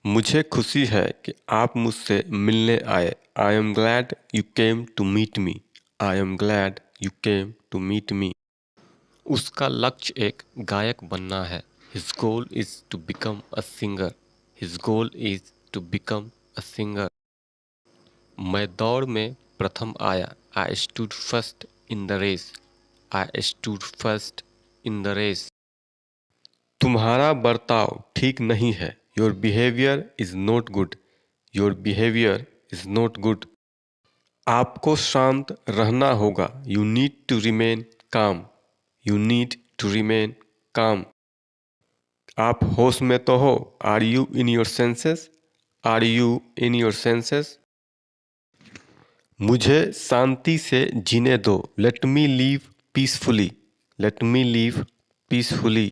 मुझे खुशी है कि आप मुझसे मिलने आए। I am glad you came to meet me. I am glad you came to meet me. उसका लक्ष्य एक गायक बनना है। His goal is to become a singer. His goal is to become a singer. मैं दौड़ में प्रथम आया। I stood first in the race. I stood first in the race. तुम्हारा बर्ताव ठीक नहीं है। Your behaviour is not good. Your behaviour is not good. आपको शांत रहना होगा। You need to remain calm. You need to remain calm. आप होश में तो हो। Are you in your senses. Are you in your senses. मुझे शांति से जीने दो। Let me live peacefully. Let me live peacefully.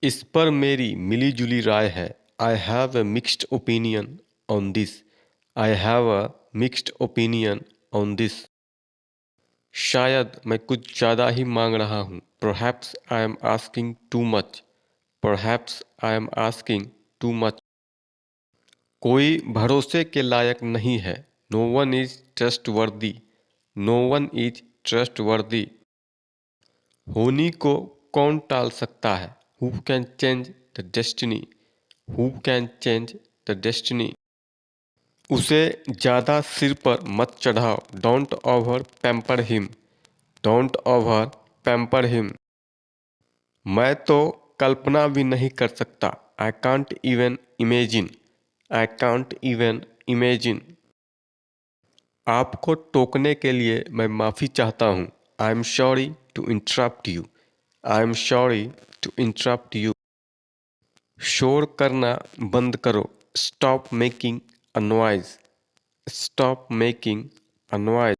इस पर मेरी मिली जुली राय है। I have a mixed opinion on this. I have a mixed opinion on this. शायद मैं कुछ ज़्यादा ही मांग रहा हूँ। Perhaps I am asking too much. Perhaps I am asking too much. कोई भरोसे के लायक नहीं है। No one is trustworthy. No one is trustworthy. होनी को कौन टाल सकता है। Who can change the destiny. Who can change the destiny. उसे ज़्यादा सिर पर मत चढ़ाओ। Don't over pamper him. Don't over pamper him. मैं तो कल्पना भी नहीं कर सकता। I can't even imagine. I can't even imagine. आपको टोकने के लिए मैं माफ़ी चाहता हूँ। I am sorry to interrupt you. I am sorry to interrupt you. शोर करना बंद करो। Stop making a noise. Stop making a noise.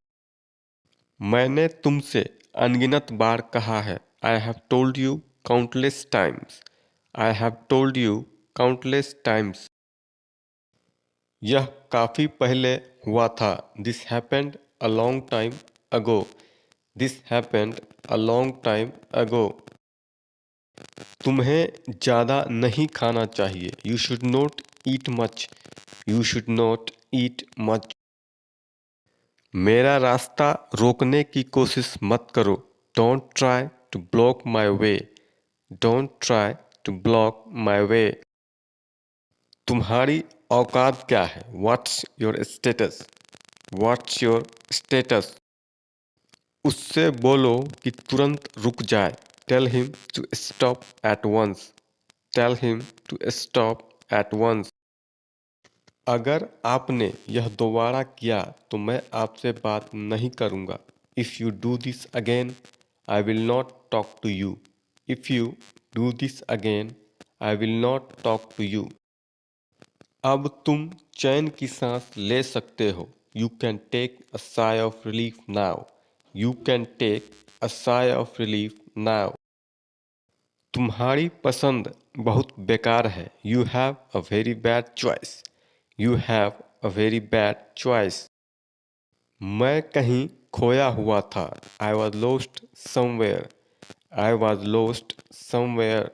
मैंने तुमसे अनगिनत बार कहा है। I have told you countless times. I have told you countless times. यह काफ़ी पहले हुआ था। This happened a long time ago. This happened a long time अगो। तुम्हें ज़्यादा नहीं खाना चाहिए। You should not eat much. You should not eat much. मेरा रास्ता रोकने की कोशिश मत करो। Don't try to block my way. Don't try to block my way. तुम्हारी औकात क्या है। What's your status. What's your status. उससे बोलो कि तुरंत रुक जाए। Tell him to stop at once. Tell him to stop at once. अगर आपने यह दोबारा किया तो मैं आपसे बात नहीं करूँगा। If you do this again I will not talk to you. If you do this again I will not talk to you. अब तुम चैन की सांस ले सकते हो। You can take a sigh of relief now. You can take a sigh of relief now. तुम्हारी पसंद बहुत बेकार है। You have a very bad choice. You have a very bad choice. मैं कहीं खोया हुआ था। I was lost somewhere. I was lost somewhere.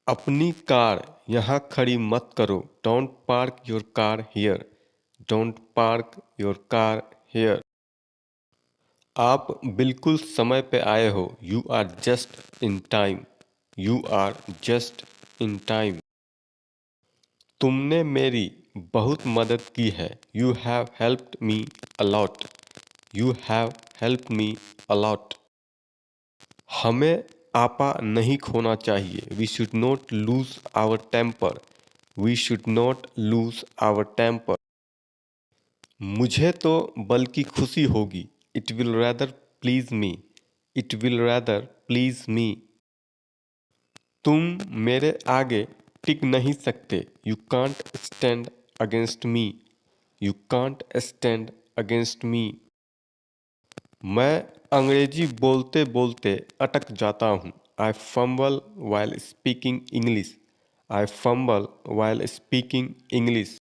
अपनी कार यहाँ खड़ी मत करो। Don't park your car here. Don't park your car here. आप बिल्कुल समय पे आए हो। You are just in time. You are just in time. तुमने मेरी बहुत मदद की है। You have helped me a lot. You have helped me a lot. हमें आपा नहीं खोना चाहिए। We should not lose our temper. We should not lose our temper. मुझे तो बल्कि खुशी होगी। It will rather please me. It will rather please me. तुम मेरे आगे टिक नहीं सकते। You can't stand against me. You can't stand against me. मैं अंग्रेजी बोलते बोलते अटक जाता हूँ। I fumble while speaking English. I fumble while speaking English.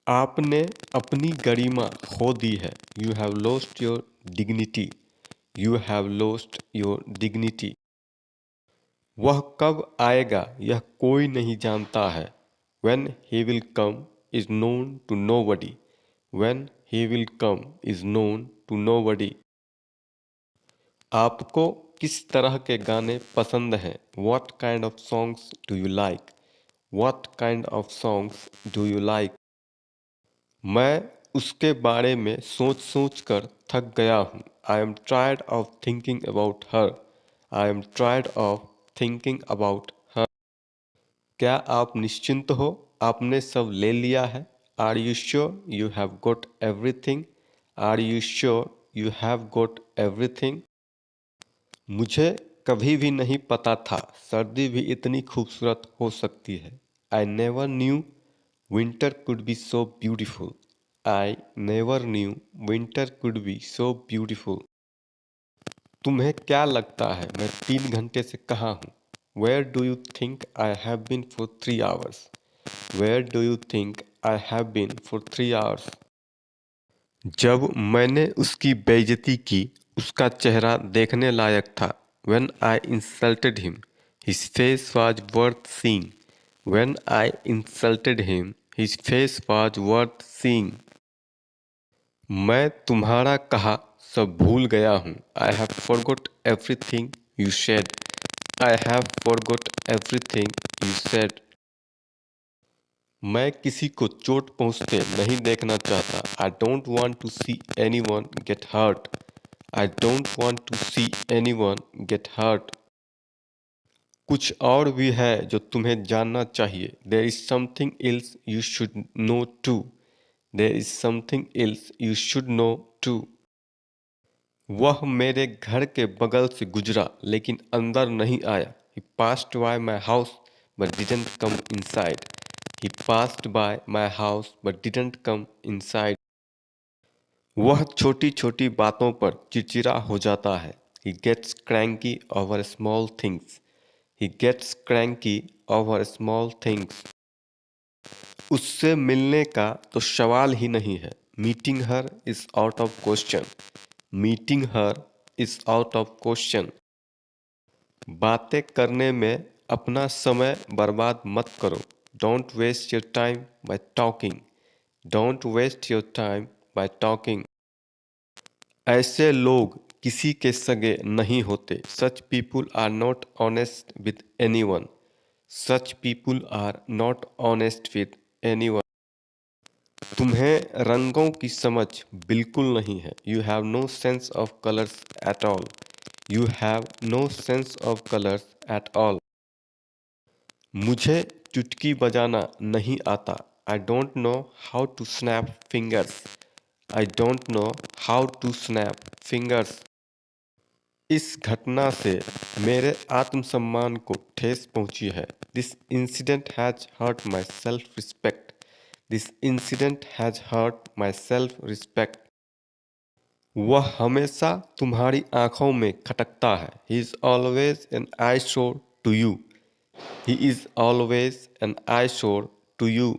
आपने अपनी गरिमा खो दी है। You have lost your dignity. You have lost your dignity. वह कब आएगा यह कोई नहीं जानता है। When he will come is known to nobody. When he will come is known to nobody. आपको किस तरह के गाने पसंद हैं? What kind of songs do you like? What kind of songs do you like? मैं उसके बारे में सोच सोच कर थक गया हूँ। I am tired of thinking about her. I am tired of thinking about her. क्या आप निश्चिंत हो? आपने सब ले लिया है? Are you sure you have got everything? Are you sure you have got everything? मुझे कभी भी नहीं पता था सर्दी भी इतनी खूबसूरत हो सकती है। I never knew winter could be so beautiful. I never knew winter could be so beautiful. तुम्हें क्या लगता है मैं 3 घंटे से कहाँ हूँ? Where do you think I have been for 3 hours? Where do you think I have been for 3 hours? जब मैंने उसकी बेइज्जती की उसका चेहरा देखने लायक था। When I insulted him, his face was worth seeing. When I insulted him, his face was worth seeing. मैं तुम्हारा कहा सब भूल गया हूँ। I have forgot everything you said. I have forgot everything you said. मैं किसी को चोट पहुँचते नहीं देखना चाहता। I don't want to see anyone get hurt. I don't want to see anyone get hurt. कुछ और भी है जो तुम्हें जानना चाहिए। There is something else you should know too. There is something else you should know too. वह मेरे घर के बगल से गुजरा लेकिन अंदर नहीं आया। He passed by my house but didn't come inside. He passed by my house but didn't come inside. वह छोटी छोटी बातों पर चिड़चिड़ा हो जाता है। He gets cranky over small things. He gets cranky over small things. उससे मिलने का तो सवाल ही नहीं है। Meeting her is out of question. Meeting her is out of question. बातें करने में अपना समय बर्बाद मत करो। Don't waste your time by talking. Don't waste your time by talking. ऐसे लोग किसी के सगे नहीं होते। Such people are not honest with anyone. Such people are not honest with anyone. तुम्हें रंगों की समझ बिल्कुल नहीं है। You have no sense of colors at all. You have no sense of colors at all. मुझे चुटकी बजाना नहीं आता। I don't know how to snap fingers. I don't know how to snap fingers. इस घटना से मेरे आत्मसम्मान को ठेस पहुंची है। This incident has hurt my self-respect. This incident has hurt my self-respect. वह हमेशा तुम्हारी आंखों में खटकता है। He is always an eyesore to you. He is always an eyesore to you.